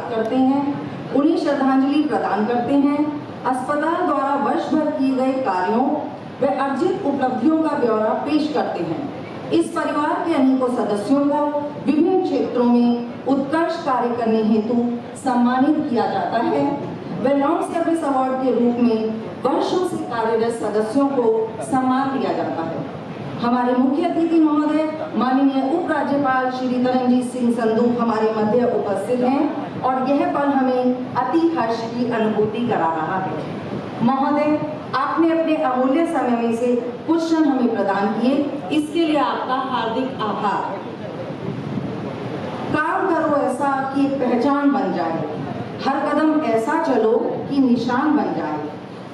याद करते हैं, उन्हें श्रद्धांजलि प्रदान करते हैं, अस्पताल द्वारा वर्ष भर किए गए कार्यों व अर्जित उपलब्धियों का ब्यौरा पेश करते हैं। इस परिवार के अनेकों सदस्यों को विभिन्न क्षेत्रों में उत्कृष्ट कार्य करने हेतु सम्मानित किया जाता है व लॉन्ग सर्विस अवार्ड के रूप में वर्षों से कार्यरत सदस्यों को सम्मान दिया जाता है। हमारे मुख्य अतिथि महोदय माननीय उप राज्यपाल श्री तरनजीत सिंह संधू हमारे मध्य उपस्थित हैं और यह पल हमें अति हर्ष की अनुभूति करा रहा है। महोदय, आपने अपने अमूल्य समय में से कुछ क्षण हमें प्रदान किए, इसके लिए आपका हार्दिक आभार। काम करो ऐसा कि एक पहचान बन जाए, हर कदम ऐसा चलो कि निशान बन जाए।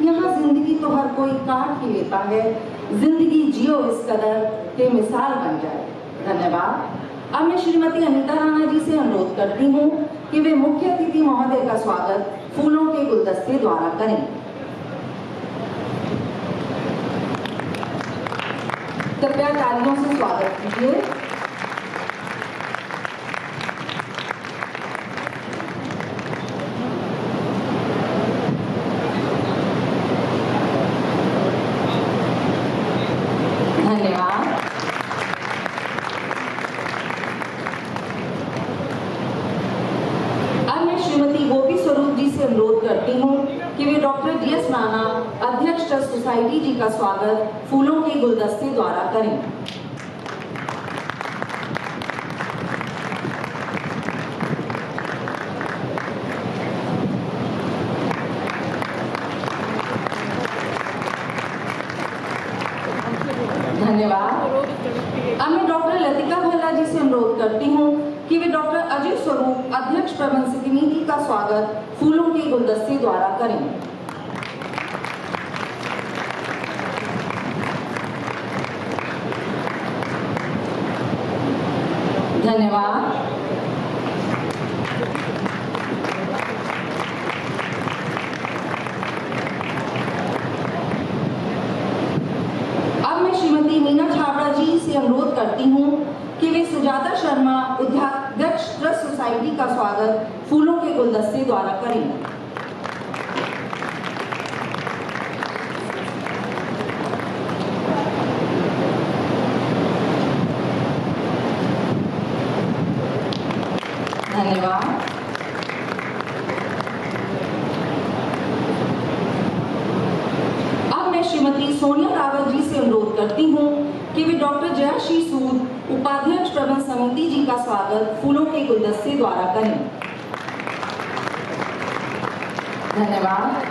यहाँ जिंदगी तो हर कोई काट ही लेता है, जिंदगी जियो इस कदर के मिसाल बन जाए। धन्यवाद। अब मैं श्रीमती अनीता राणा जी से अनुरोध करती हूँ कि वे मुख्य अतिथि महोदय का स्वागत फूलों के गुलदस्ते द्वारा करें। कृपया तालियों से स्वागत कीजिए। धन्यवाद। अब मैं श्रीमती गोपी स्वरूप जी से अनुरोध करती हूँ कि वे डॉक्टर DS राणा अध्यक्ष ट्रस्ट सोसाइटी जी का स्वागत फूलों के गुलदस्ते द्वारा करें। धन्यवाद। अब मैं डॉक्टर लतिका भल्ला जी से अनुरोध करती हूँ कि वे डॉक्टर अजय स्वरूप अध्यक्ष प्रबंध समिति का स्वागत फूलों के गुलदस्ते द्वारा करें। धन्यवाद। अब मैं श्रीमती मीना छाबड़ा जी से अनुरोध करती हूँ कि वे सुजाता शर्मा अध्यक्ष ट्रस्ट सोसाइटी का स्वागत फूलों के गुलदस्ते द्वारा करें। धन्यवाद। अब मैं श्रीमती सोनिया रावत जी से अनुरोध करती हूँ कि वे डॉक्टर जयाश्री सूद उपाध्यक्ष प्रबंध समिति जी का स्वागत फूलों के गुलदस्ते द्वारा करें। धन्यवाद।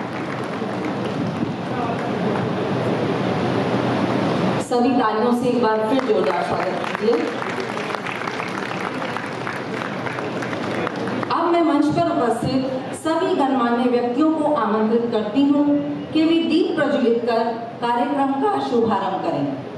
सभी तालियों से एक बार फिर जोरदार स्वागत कीजिए। अब मैं मंच पर उपस्थित सभी गणमान्य व्यक्तियों को आमंत्रित करती हूँ कि वे दीप प्रज्वलित कर कार्यक्रम का शुभारंभ करें।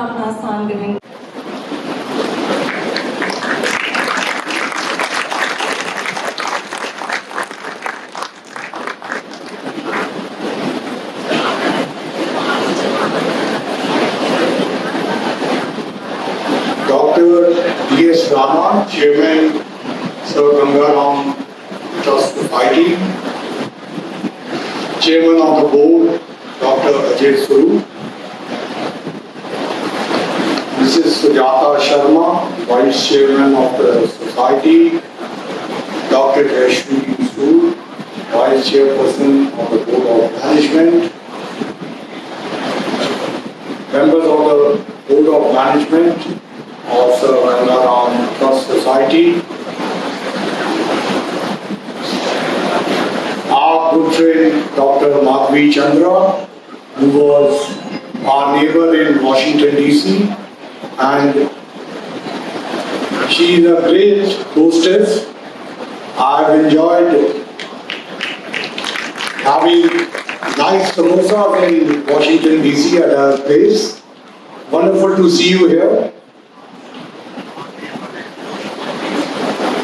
अपना स्थान ग्रहण। Rana, Chairman, Sir Ganga Ram Trust Society, Chairman of the Board, Dr. Ajay Swaroop, Mrs. Sujata Sharma, Vice Chairman of the Society, Dr. Jayashree Sood, Vice Chairperson of the Board of Management, members of the Board of Management of Sir Ganga Ram Trust Society, our good friend Dr. Madhvi Chandra, who was our neighbor in Washington DC, and she is a great hostess. I have enjoyed having nice samosas in Washington DC at her place. Wonderful to see you here.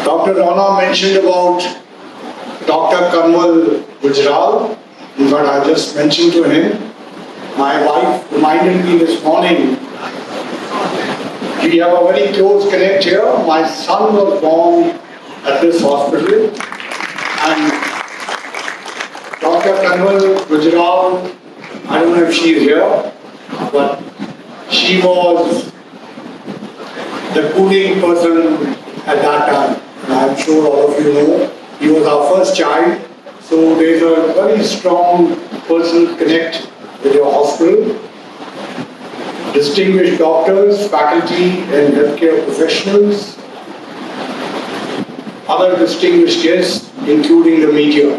Dr. Rana mentioned about Dr. Hon'ble Gujral. In fact, I just mentioned to him. My wife reminded me this morning. We have a very close connect here. My son was born at this hospital, and Dr. Hon'ble Gujral, I don't know if she is here, but she was the cooling person at that time. And I'm sure all of you know, he was our first child, so there's a very strong personal connect with your hospital. Distinguished doctors, faculty and healthcare professionals, other distinguished guests, including the media.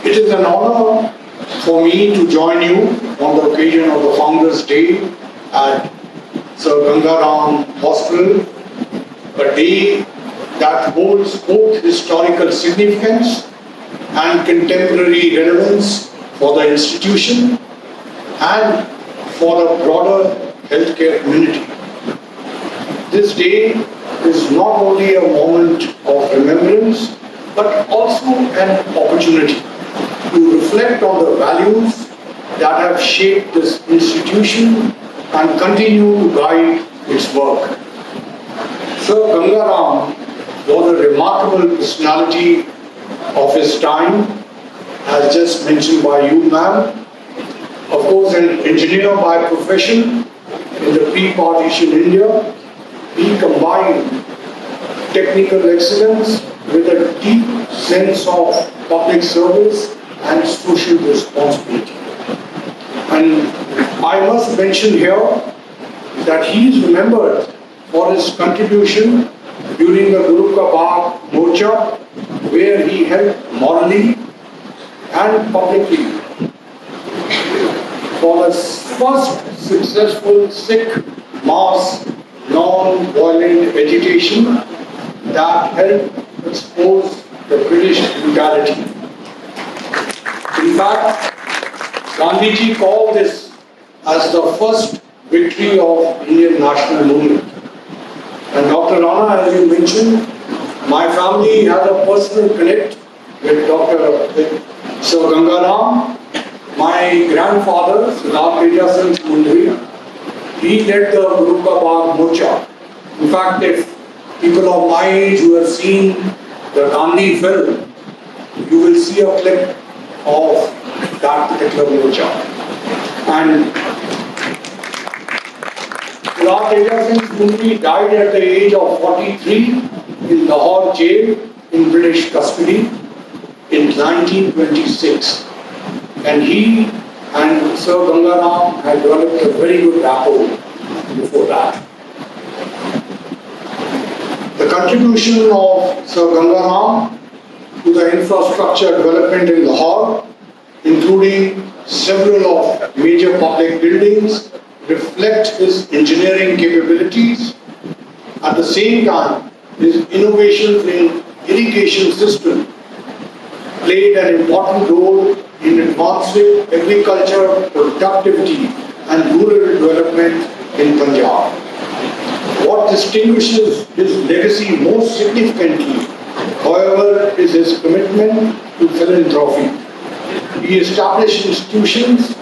It is an honor for me to join you on the occasion of the Founders' Day at Sir Ganga Ram Hospital, a day that holds both historical significance and contemporary relevance for the institution and for the broader healthcare community. This day is not only a moment of remembrance, but also an opportunity to reflect on the values that have shaped this institution and continue to guide its work. Sir Ganga Ram was a remarkable personality of his time, as just mentioned by you, ma'am. Of course, an engineer by profession in the pre-partition India, he combined technical excellence with a deep sense of public service and social responsibility. And I must mention here that he is remembered for his contribution during the Guru Ka Bagh Morcha, where he helped morally and publicly for the first successful Sikh mass non-violent agitation that helped expose the British brutality. In fact, Gandhiji called this as the first victory of Indian national movement. And Dr. Rana, as you mentioned, my family has a personal connect with Sir Ganga Ram. My grandfather, Sir he led the Guru Ka Bagh Morcha. In fact, if people of my age who have seen the Gandhi film, you will see a clip of that particular morcha. And Sir died at the age of 43 in Lahore jail in British custody in 1926. And he and Sir Ganga Ram had developed a very good rapport before that. The contribution of Sir Ganga Ram to the infrastructure development in Lahore, including several of major public buildings, reflect his engineering capabilities. At the same time, his innovations in irrigation system played an important role in advancing agriculture productivity and rural development in Punjab. What distinguishes his legacy most significantly, however, is his commitment to philanthropy. He established institutions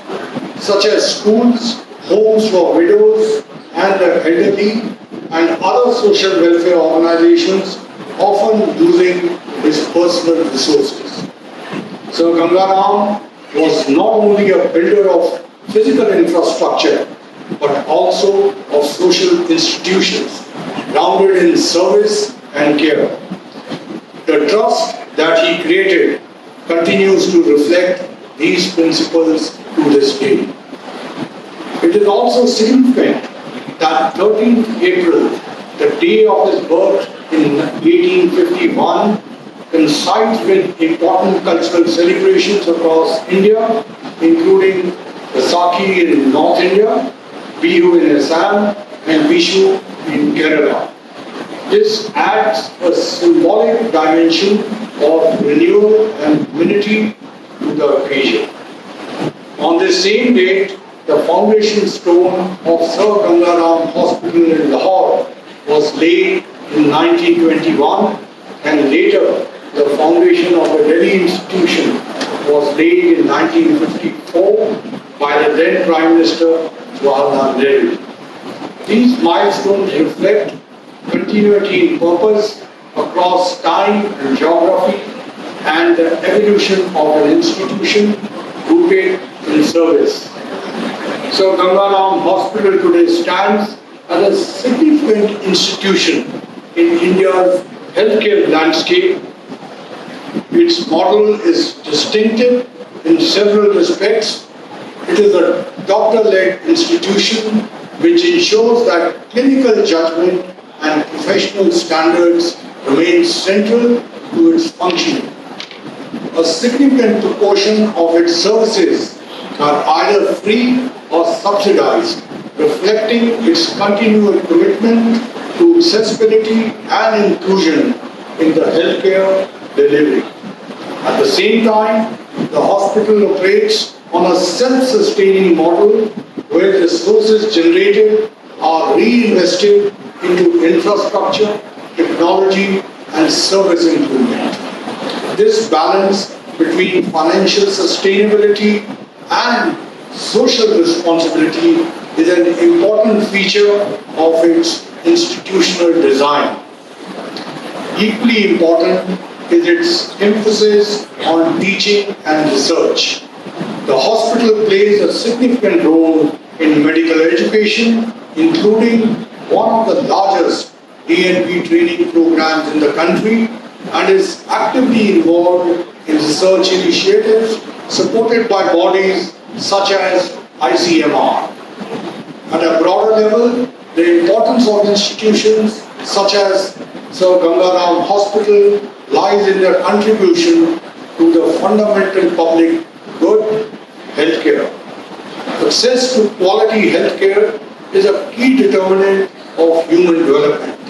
such as schools, homes for widows and the elderly, and other social welfare organizations, often using his personal resources. Sir Ganga Ram was not only a builder of physical infrastructure, but also of social institutions, grounded in service and care. The trust that he created continues to reflect these principles to this day. It is also significant that 13th April, the day of his birth in 1851, coincides with important cultural celebrations across India, including Vaisakhi in North India, Bihu in Assam, and Vishu in Kerala. This adds a symbolic dimension of renewal and unity to the occasion. On this same date, the foundation stone of Sir Ganga Ram Hospital in Lahore was laid in 1921, and later the foundation of the Delhi institution was laid in 1954 by the then Prime Minister Jayashree. These milestones reflect continuity in purpose across time and geography, and the evolution of an institution rooted in service. Sir Ganga Ram Hospital today stands as a significant institution in India's healthcare landscape. Its model is distinctive in several respects. It is a doctor-led institution which ensures that clinical judgment and professional standards remain central to its functioning. A significant proportion of its services are either free or subsidized, reflecting its continual commitment to accessibility and inclusion in the healthcare delivery. At the same time, the hospital operates on a self-sustaining model where resources generated are reinvested into infrastructure, technology, and service improvement. This balance between financial sustainability and social responsibility is an important feature of its institutional design. Equally important is its emphasis on teaching and research. The hospital plays a significant role in medical education, including one of the largest DNP training programs in the country, and is actively involved in research initiatives supported by bodies such as ICMR. At a broader level, the importance of institutions such as Sir Ganga Ram Hospital lies in their contribution to the fundamental public good, healthcare. Access to quality healthcare is a key determinant of human development.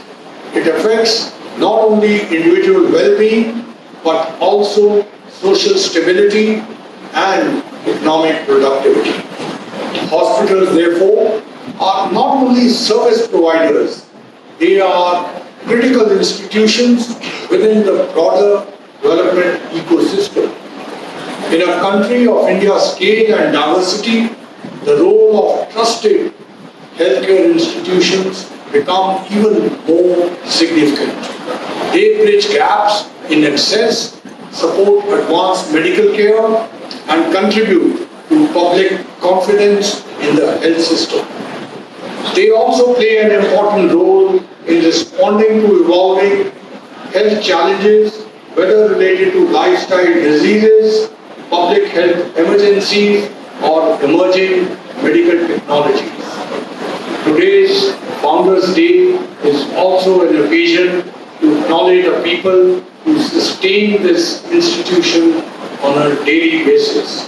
It affects not only individual well-being, but also social stability and economic productivity. Hospitals, therefore, are not only service providers, they are critical institutions within the broader development ecosystem. In a country of India's scale and diversity, the role of trusted healthcare institutions become even more significant. They bridge gaps in access, support advanced medical care, and contribute to public confidence in the health system. They also play an important role in responding to evolving health challenges, whether related to lifestyle diseases, public health emergencies, or emerging medical technologies. Today's Founders' Day is also an occasion to acknowledge the people who sustain this institution on a daily basis.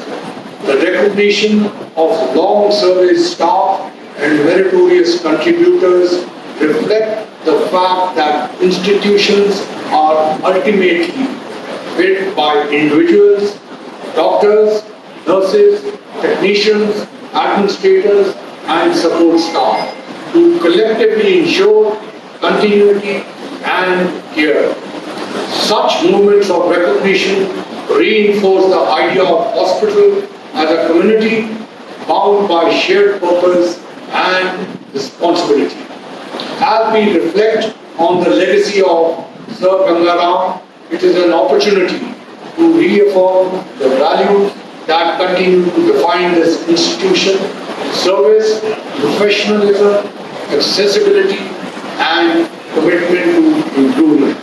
The recognition of long service staff and meritorious contributors reflect the fact that institutions are ultimately built by individuals, doctors, nurses, technicians, administrators and support staff to collectively ensure continuity and care. Such movements of recognition reinforce the idea of hospital as a community bound by shared purpose and responsibility. As we reflect on the legacy of Sir Ganga Ram, it is an opportunity to reaffirm the values that continue to define this institution: service, professionalism, accessibility, and commitment to improvement.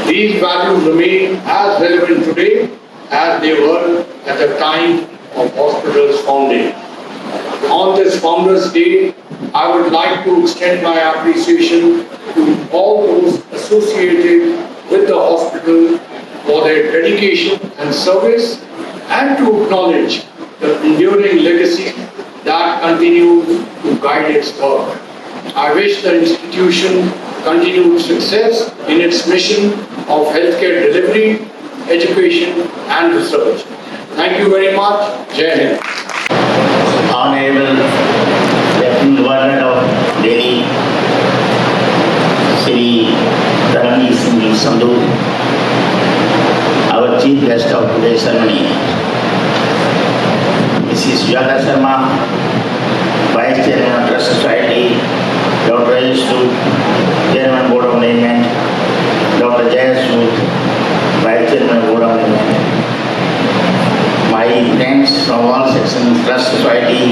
These values remain as relevant today as they were at the time of hospital's founding. On this Founders' Day, I would like to extend my appreciation to all those associated with the hospital for their dedication and service, and to acknowledge the enduring legacy that continues to guide its work. I wish the institution continued success in its mission of healthcare delivery, education and research. Thank you very much. Jai Hind. Honorable Lieutenant Governor of Delhi, Shri Taranjit Sandhu, our chief guest of today's ceremony, Mrs. Sujata Sharma, Vice Chairman of Trust Society, Dr. Ajay, Chairman Board of Management, Dr. Jayashree, Vice Chairman Board of Management, my friends from all sections, Trust Society,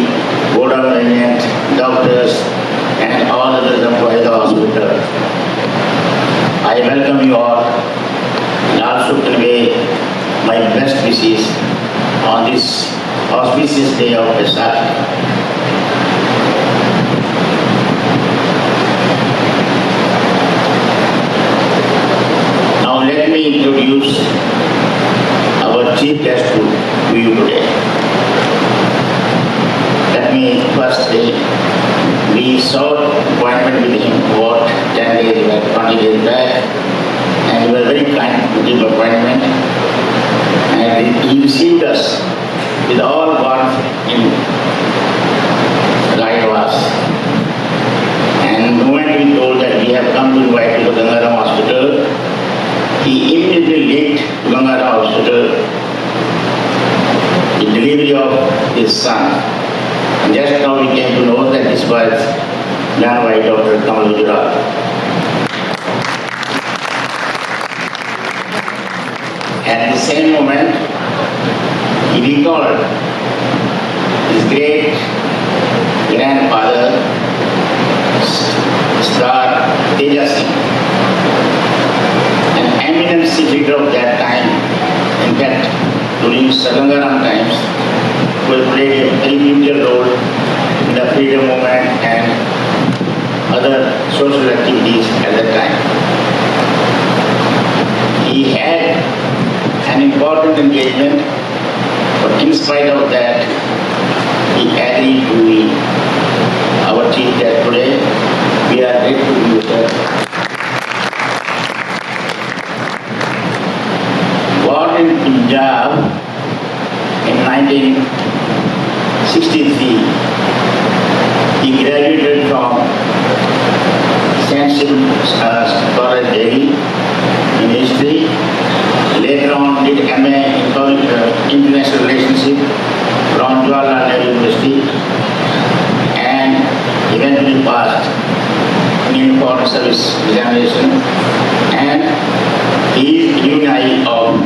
Board of Management, doctors, and all other employees of the hospital. I welcome you all and also convey my best wishes on this auspicious day of Pesach. Now let me introduce our chief guest to you today. Let me first say, we sought appointment with him about 10 days back, 20 days back, and he was very kind to give appointment, and he received us with all warmth in right of us. And the moment we told that we have come to invite you to Ganga Ram Hospital, he immediately linked to Ganga Ram Hospital the delivery of his son. And just now we came to know that this was done by Dr. Singh. At the same moment, he recalled his great grandfather, Sir Jayashree, an eminent figure of that time. In fact, during Sir Ganga Ram times, who played a very vital role in the freedom movement and other social activities at that time. He had an important engagement, but in spite of that, he agreed to be our chief guest today. We are grateful to you, sir. Born in Punjab in 1963, he graduated from St. College, Delhi in history. Later on, did MA in International Relationship from Jawaharlal Nehru University, and eventually passed in Foreign Service examination. And he is UNI of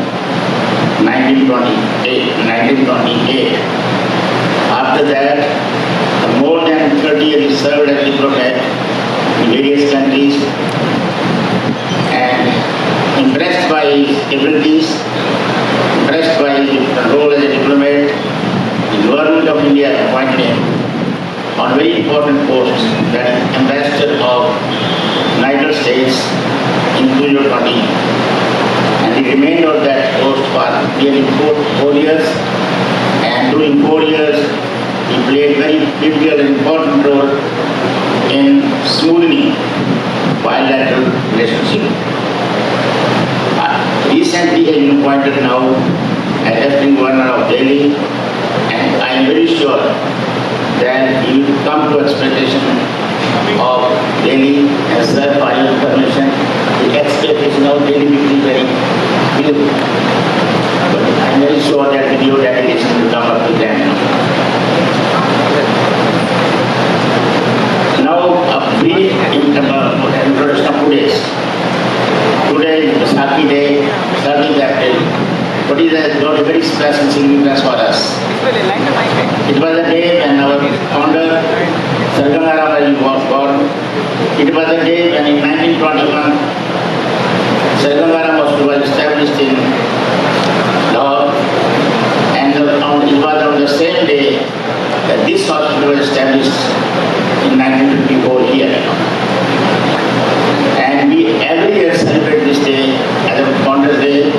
1928. After that, more than 30 years he served as diplomat in various countries, and impressed by his abilities, impressed by his role as a diplomat, the government of India appointed him on very important posts, that is Ambassador of United States in 2020. And he remained on that post for nearly 4 years, and during 4 years he played very critical and important role in smoothing bilateral relationship. Recently he has been appointed now as Lieutenant Governor of Delhi, and I am very sure then he will come to expectation of daily, as Sir for your information, the expectation of daily will be very few. But I'm very sure that with your dedication will come up to them. Now, a brief introduction of today's. Today is Vaisakhi Day, 13th April. But it has got a very special significance for us. It was a day when our founder, Sir Ganga Ram Ji was born. It was a day when in 1921, Sir Ganga Ram Hospital was established in Lahore. And it was on the same day that this hospital was established in 1954 here. And we every year celebrate this day as a Founders Day,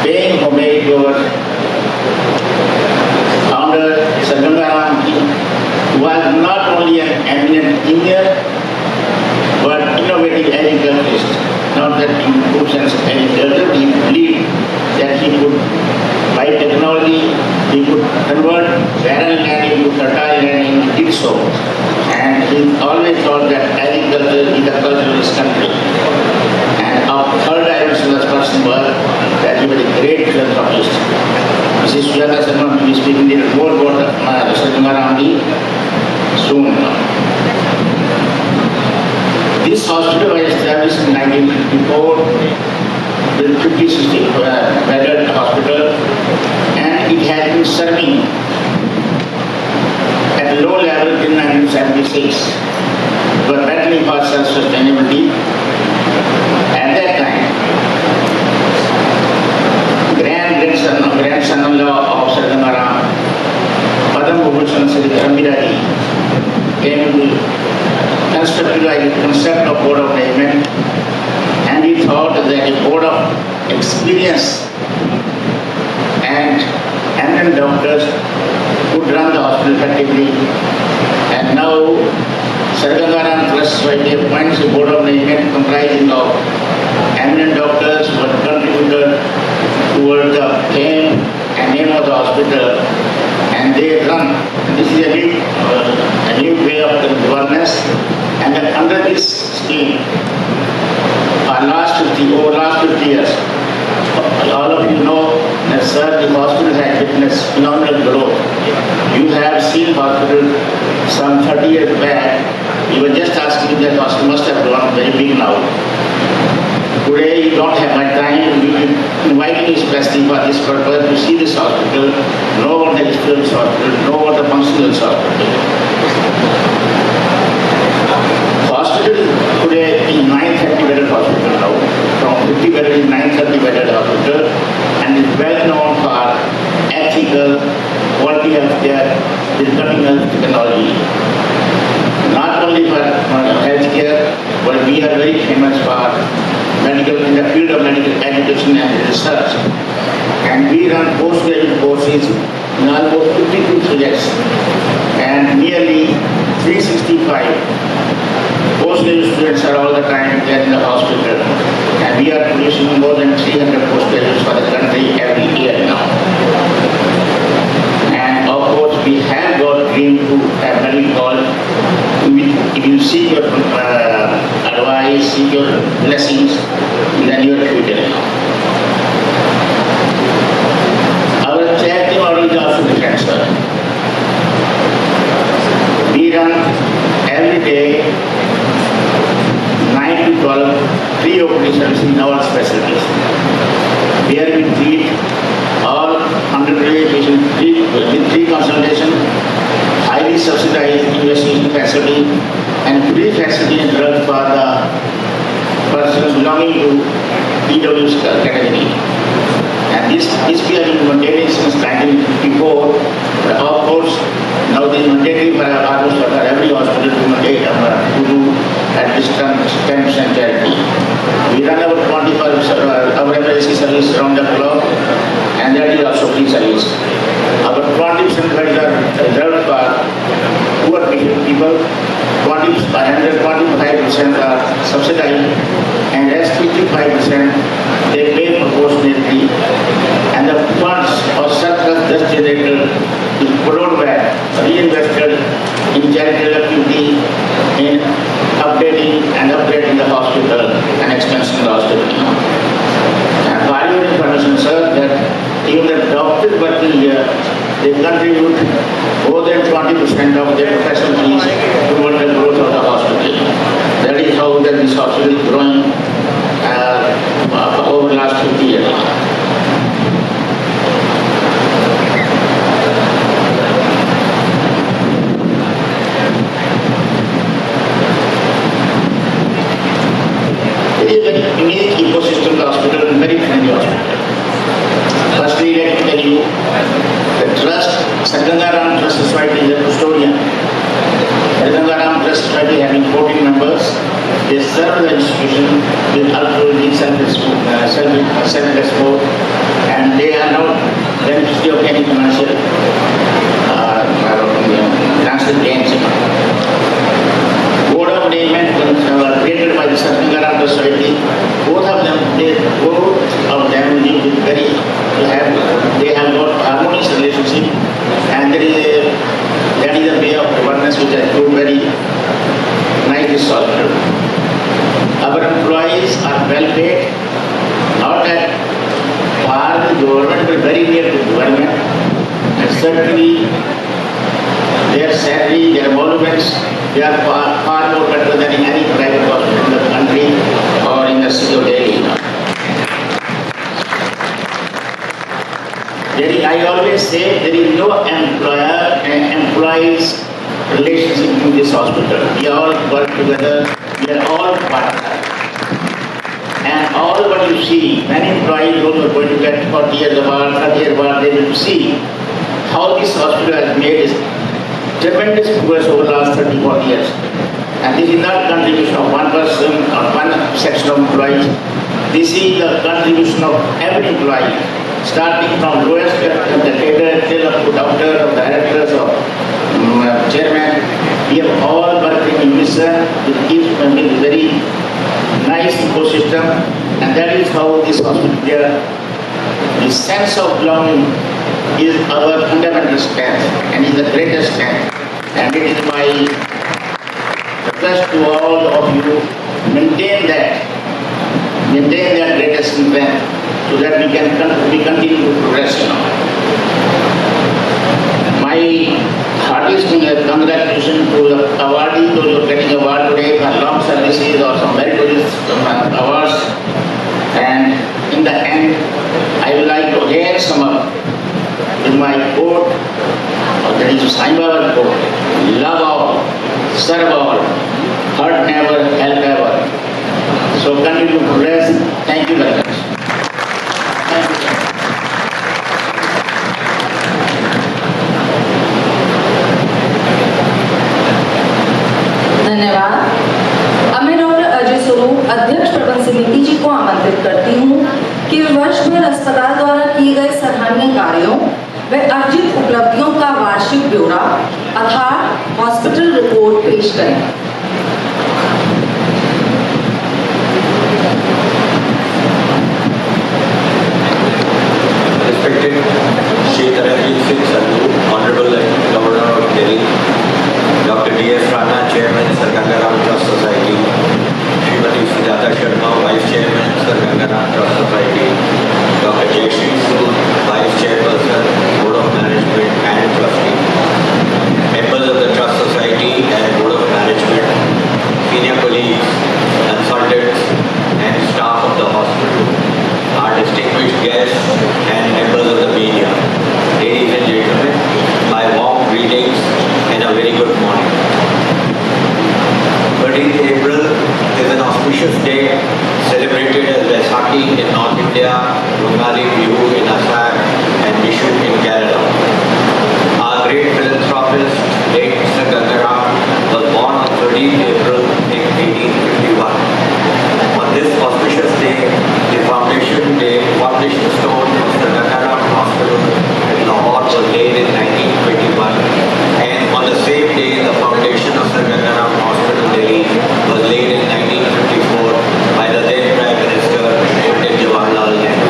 paying homage to our founder, Sir Ganga Ram Ji, who was not only an eminent engineer, but innovative agriculturist. Not that in good sense of agriculture, he believed that he could, by technology, he could convert barren land into fertile land, and he did so. And he always thought that agriculture is the culture of this country. And our third dimension of this person was that he was a great philanthropist. Mrs. Sujata Sharma will be speaking a little more about Sir Ganga Ram Ji soon. This hospital was established in 1954 with 50-60 bedded hospital, and it has been serving at a low level till 1976. But battling for self-sustainability. At that time, grandson-in-law of Sir Ganga Ram, Padam Bhushan Sri Rambiradi, came to conceptualize the concept of board of management, and he thought that a board of experience and eminent doctors could run the hospital effectively. And now Sir Ganga Ram Trust Society appoints a board of management comprising of eminent doctors who have contributed toward the fame and name of the hospital, and they run. This is a new way of governance, and under this scheme, over last 50 years, all of you know that Sir, the hospital has witnessed phenomenal growth. You have seen hospital some 30 years back. You were just asking that hospital must have grown very big now. Today you don't have my time. We will invite you especially for this purpose to see this hospital, know what the history of this hospital, know what the function of this hospital. Hospital today is 930 bedded hospital now. From 50 bedded is 930 bedded hospital, and is well known for ethical, quality healthcare with cutting-edge technology. Not only for healthcare, but we are very famous for medical, in the field of medical education and research. And we run postgraduate courses in almost 52 subjects and nearly 365 postgraduate students are all the time there in the hospital. And we are producing more than 300 postgraduates for the country every year now. And of course, we have got dream to have medical college. If you seek your advice, seek your blessings in the near future. Our charity model is also different, sir. We run every day 9 to 12 pre-OPD services in our specialties. There we treat all undergraduate patients with free consultation, highly subsidized investigation facility, and free facility and drugs for the persons belonging to EW's category. And this we have been maintaining since 1954. Of course, now this is mandatory for almost for every hospital to maintain to do at least 10% charity. We run our 24-hour emergency service around the clock, and that is also free service. Our 20% beds are reserved for poor people, 125% are subsidized, and rest 55% they pay proportionately, and the funds or surplus just generated is borrowed back, reinvested renovating and upgrading the hospital and expanding the hospital. And for your information, sir, that even the doctors working here, they contribute more than 20% of their professional fees toward the growth of the hospital. That is how that this hospital is growing over the last 50 years. It is a very unique ecosystem hospital and very friendly hospital. Firstly, let me tell you, the trust, Sir Ganga Ram Trust Society is a custodian. Sir Ganga Ram Trust Society having 14 members, they serve the institution with altruism, self-respect, and they are not beneficiary of any financial gains. Board of Management created by the Sir Ganga Ram Trust Society, both of them they have got harmonious relationship, and that is a way of governance which has proved very nice this hospital. Our employees are well paid, not at par with government, but very near to government, and certainly their salary, their emoluments, they are far more better than in any private hospital in the country or in the city of Delhi. I always say there is no employer and employees relationship in this hospital. We all work together, we are all partners. And all what you see, many employees those who are going to get 40 years award, 30 years award, they will see how this hospital has made tremendous progress over the last 30, 40 years. And this is not contribution of one person or one section of employees. This is the contribution of every employee, starting from lowest the cadre till up to doctor, or directors, or chairman. We have all worked in unison with each member, very nice ecosystem, and that is how this hospital here, the sense of belonging is our fundamental strength and is the greatest strength. And it is my request to all of you, maintain that greatest strength so that we continue to progress. My heartiest congratulations to the awardees, those who are getting award today for long services or some meritorious awards. And in the end, I would like to again sum up with my quote, that is Saibaba's quote: love all, serve all, hurt never, help ever. So continue to progress. Thank you very much. Thank you. धन्यवाद। अब मैं doctor Ajay स्वरूप, अध्यक्ष प्रबंध समिति जी को आमंत्रित करती हूँ कि वर्ष भर अस्पताल द्वारा किए गए सराहनीय कार्यों व अर्जित उपलब्धियों का वार्षिक ब्यौरा अर्थात हॉस्पिटल रिपोर्ट पेश करें। Respected Shri Taranjit Sandhu, Hon'ble Governor of Delhi, Dr. D.S. Rana, Chairman, Sir Ganga Ram Trust Society, Srimati Sujata Sharma, Vice Chairman, Sir Ganga Ram Trust Society, Dr. Jayashree, Vice Chairperson, Board of Management and Trustee, members of the Trust Society and Board of Management, senior colleagues, consultants and staff of the hospital, our distinguished guests and members of the media, ladies and gentlemen, my warm greetings and a very good morning. 13th April is an auspicious day celebrated as Vaisakhi in North India, Bengali Bihu in Assam and Vishu in Kerala. Our great philanthropist, late Sir Ganga Ram, was born on 13th April in 1851. On this auspicious day, the foundation stone of Sir Ganga Ram Hospital in Lahore was laid in 1921, and on the same day, the foundation of Sir Ganga Ram Hospital, Delhi, was laid in 1954 by the then Prime Minister, Jawaharlal Nehru.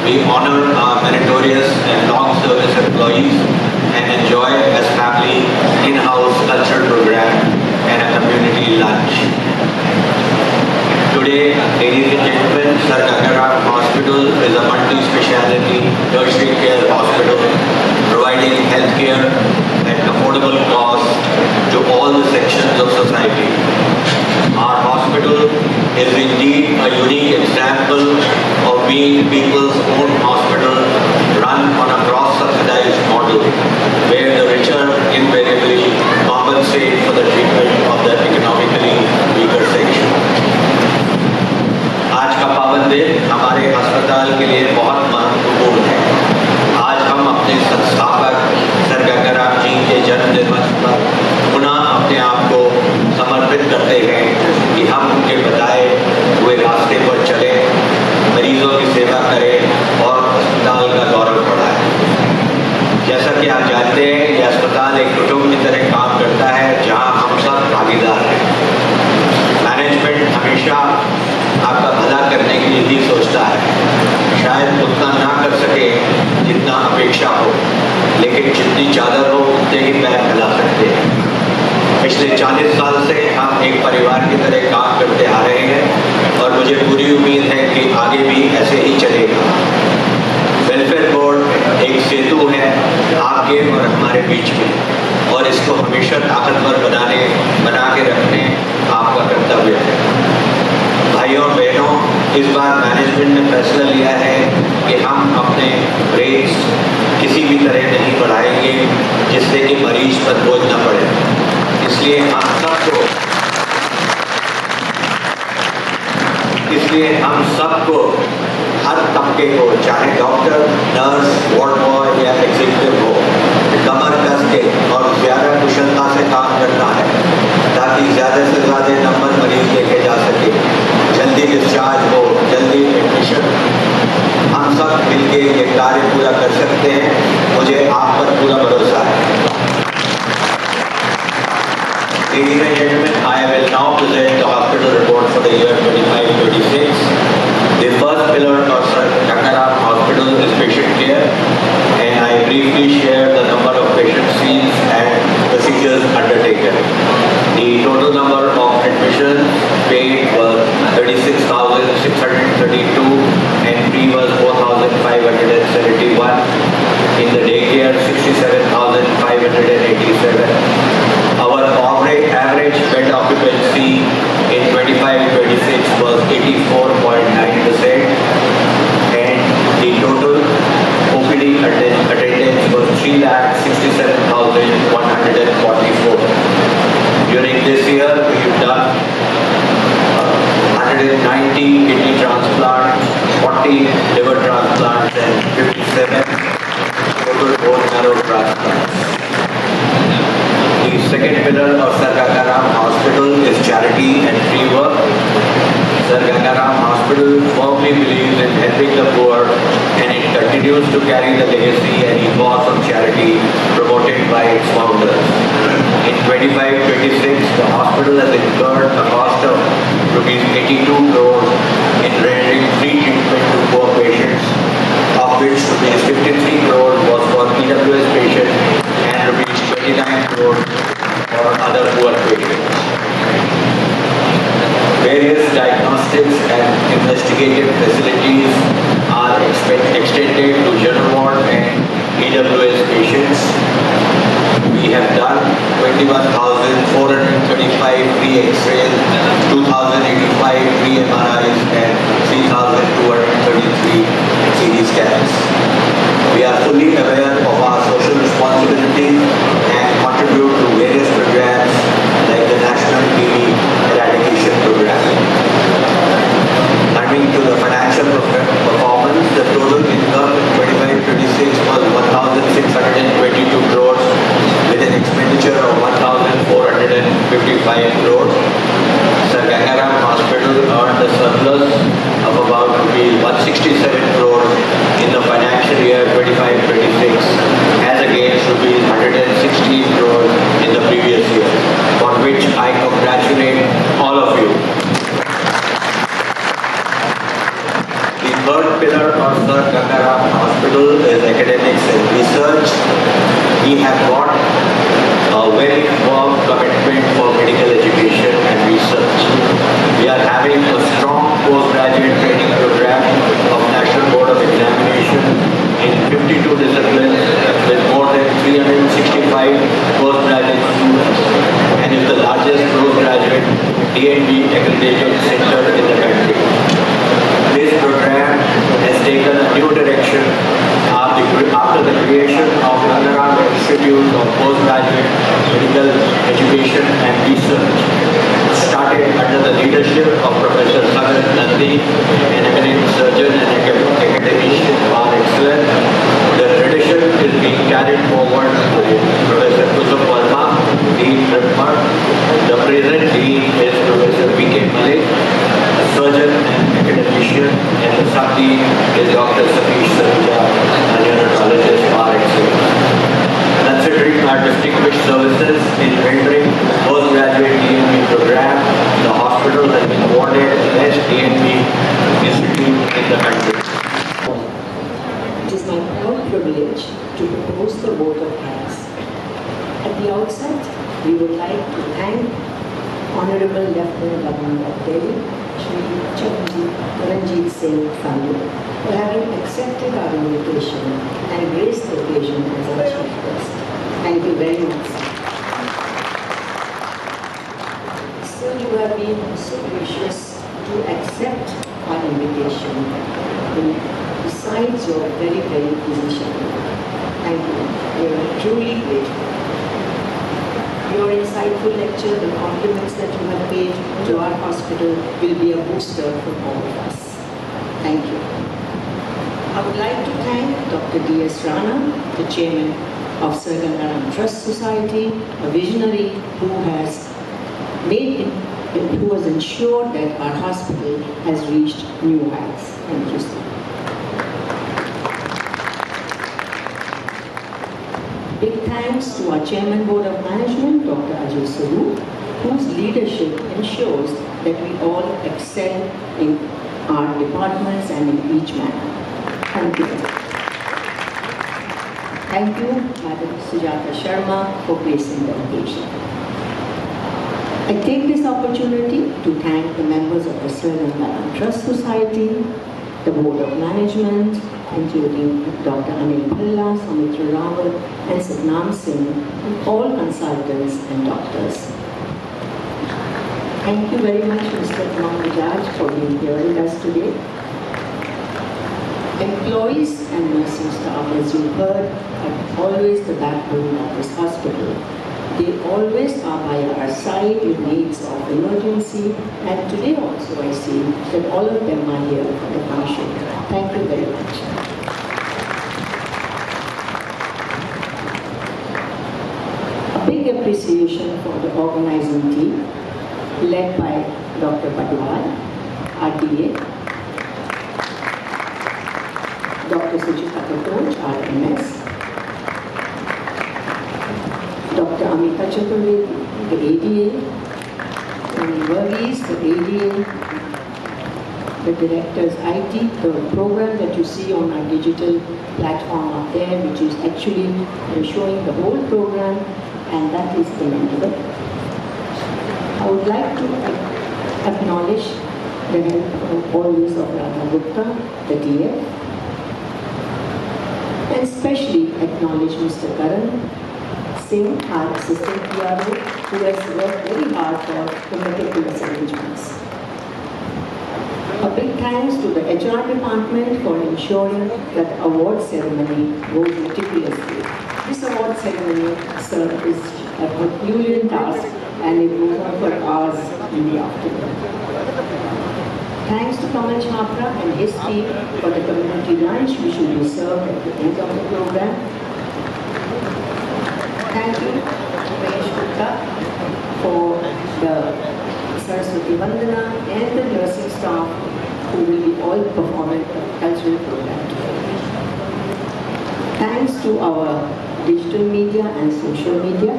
we honor our meritorious and long service employees and enjoy as family in-house cultural program and a community lunch. Today, ladies and gentlemen, Sir Ganga Ram Hospital is a multi-speciality tertiary care hospital providing healthcare at affordable cost to all the sections of society. Our hospital is indeed a unique example of being people's own hospital run on a cross-subsidized model where the richer invariably compensate for the treatment of the economically weaker section. आज का पावन दिन हमारे अस्पताल के लिए बहुत महत्वपूर्ण है। आज हम अपने संस्थापक सर गंगा राम जी के जन्म दिवस पर पुनः अपने आप को समर्पित करते हैं कि हम उनके बताए हुए रास्ते पर चले, मरीजों की सेवा करें और अस्पताल का गौरव बढ़ाएं। जैसा कि आप जानते हैं, ये अस्पताल एक कुटुंब की तरह काम करता है जहां हम सब भागीदार हैं। मैनेजमेंट हमेशा आपका भला करने के लिए ही सोचता है। शायद उतना ना कर सके जितना अपेक्षा हो, लेकिन जितनी चादर हो उतने ही पैर फैला सकते हैं। पिछले 40 साल से हम एक परिवार की तरह काम करते आ रहे हैं और मुझे पूरी उम्मीद है कि आगे भी ऐसे ही चलेगा। वेलफेयर बोर्ड एक सेतु है आपके और हमारे बीच में, और इसको हमेशा ताकतवर बना के रखने आपका कर्तव्य है। भाइयों और बहनों, इस बार मैनेजमेंट ने फैसला लिया है कि हम अपने रेट्स किसी भी तरह नहीं बढ़ाएंगे जिससे कि मरीज पर बोझ न पड़े। इसलिए हम सबको हर तबके को, चाहे डॉक्टर, नर्स, वार्ड बॉय या एग्जीक्यूटिव हो, कमर कस के और ज़्यादा कुशलता से काम करना है ताकि ज़्यादा से ज़्यादा नंबर मरीज लेके जा सके, जल्दी डिस्चार्ज हो, जल्दी एडमिशन। हम सब मिलके ये कार्य पूरा कर सकते हैं, मुझे आप पर पूरा भरोसा है। Ladies and gentlemen, I will now present the hospital report for the year 25-26. The first pillar of Sir Ganga Ram Hospital is patient care, and I briefly share the number of patient scenes and procedures undertaken. The total number of admissions paid was 36,632 and free was 4,571. In the daycare, 67,587. Our average bed occupancy in 25-26 was 84.9%, and the total OPD attendance was 3,67,144. During this year, we've done 190 kidney transplants, 40 liver transplants, and 57 total bone marrow transplants. The second pillar of Sir Ganga Ram Hospital is charity and free work. Sir Ganga Ram Hospital firmly believes in helping the poor, and it continues to carry the legacy and ethos of charity promoted by its founders. In 25-26, the hospital has incurred a cost of ₹82 crores in rendering free treatment to poor patients, of which ₹53 crores was for EWS patients and ₹29 crores for other poor patients. Various diagnostics and investigative facilities are extended to general ward and EWS patients. We have done 21,435 free X-rays, 2,085 free MRIs, and 3,233 CT scans. We are fully aware of our social responsibilities and contribute to various programs like the National TB Eradication Program. Coming to the financial performance, the total income in 25-26 was 1,622 crores with an expenditure of 1,455 crores. Sir Ganga Ram Hospital earned a surplus of about ₹167 crores in the financial year 25-26 as against ₹116 crores in the previous year, for which I congratulate all of you. The third pillar of Sir Ganga largest postgraduate D&B accreditation center in the country. This program has taken a new direction after the creation of Ganga Ram Institute of Postgraduate Medical Education and Research, started under the leadership of Professor Nandi, an eminent surgeon and academician par excellence. The tradition is being carried forward by Professor Kusum Verma, Dean Ritmar. The present Dean is Professor V.K. Malik, a surgeon and academician, and the sub-Dean is Dr. Satish Saluja, a neonatologist par excellence. Considering our distinguished services in rendering postgraduate D&B program, the hospital has been awarded the best D&B institute in the country. It is my proud privilege to propose the vote of thanks. At the outset, we would like to thank Honorable Lieutenant Governor of Delhi, Shri Taranjit Singh, Sandhu, for having accepted our invitation and graced the occasion as our chief guest. Thank you very much. Sir, you have been so gracious to accept our invitation besides your very, very busy schedule. Thank you. We are truly grateful. Your insightful lecture, the compliments that you have paid to our hospital will be a booster for all of us. Thank you. I would like to thank Dr. D.S. Rana, the chairman of Sir Ganga Ram Trust Society, a visionary who has ensured that our hospital has reached new heights. Thank you, sir. Big thanks to our Chairman Board of Management, Dr. Ajay Swaroop, whose leadership ensures that we all excel in our departments and in each manner. Thank you. Thank you, Madam Sujata Sharma, for gracing the occasion. I take this opportunity to thank the members of the Sir Ganga Ram Trust Society, the Board of Management, including Dr. Anil Bhalla, Samitra Rawat, and Satnam Singh, and all consultants and doctors. Thank you very much, Mr. Bajaj, for being here with us today. Employees and nursing staff, as you heard, are always the backbone of this hospital. They always are by our side in needs of emergency, and today also I see that all of them are here for the function. Thank you very much. A big appreciation for the organizing team, led by Dr. Padwal, RDA, Dr. Sujata, RMS, Dr. Amita Chaturvedi, the ADA, and Varghese, the ADA, the director's IT, the program that you see on our digital platform up there, which is actually showing the whole program, and that is the member. I would like to acknowledge the help always of Rana Gupta, the DF, and especially acknowledge Mr. Karan Singh, our assistant PRO, who has worked very hard for the meticulous arrangements. A big thanks to the HR department for ensuring that the award ceremony goes meticulously. This award ceremony, sir, is a Herculean task, and it goes on for hours in the afternoon. Thanks to Kamal Chhapra and his team for the community lunch which will be served at the end of the program. Thank you, Ramesh Gupta, for the Saraswati Vandana and the nursing staff who will be all performing the cultural program today. Thanks to our digital media and social media.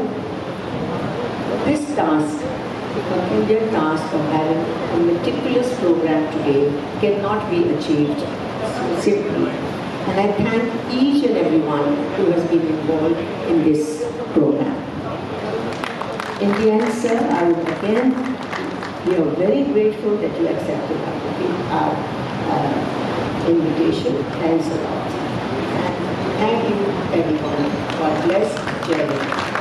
This task, the Herculean task of having a meticulous program today, cannot be achieved so simply. And I thank each and everyone who has been involved in this program. In the end, sir, I would again be very grateful that you accepted our invitation. Thanks a lot. And thank you, everyone. God bless Jayashree.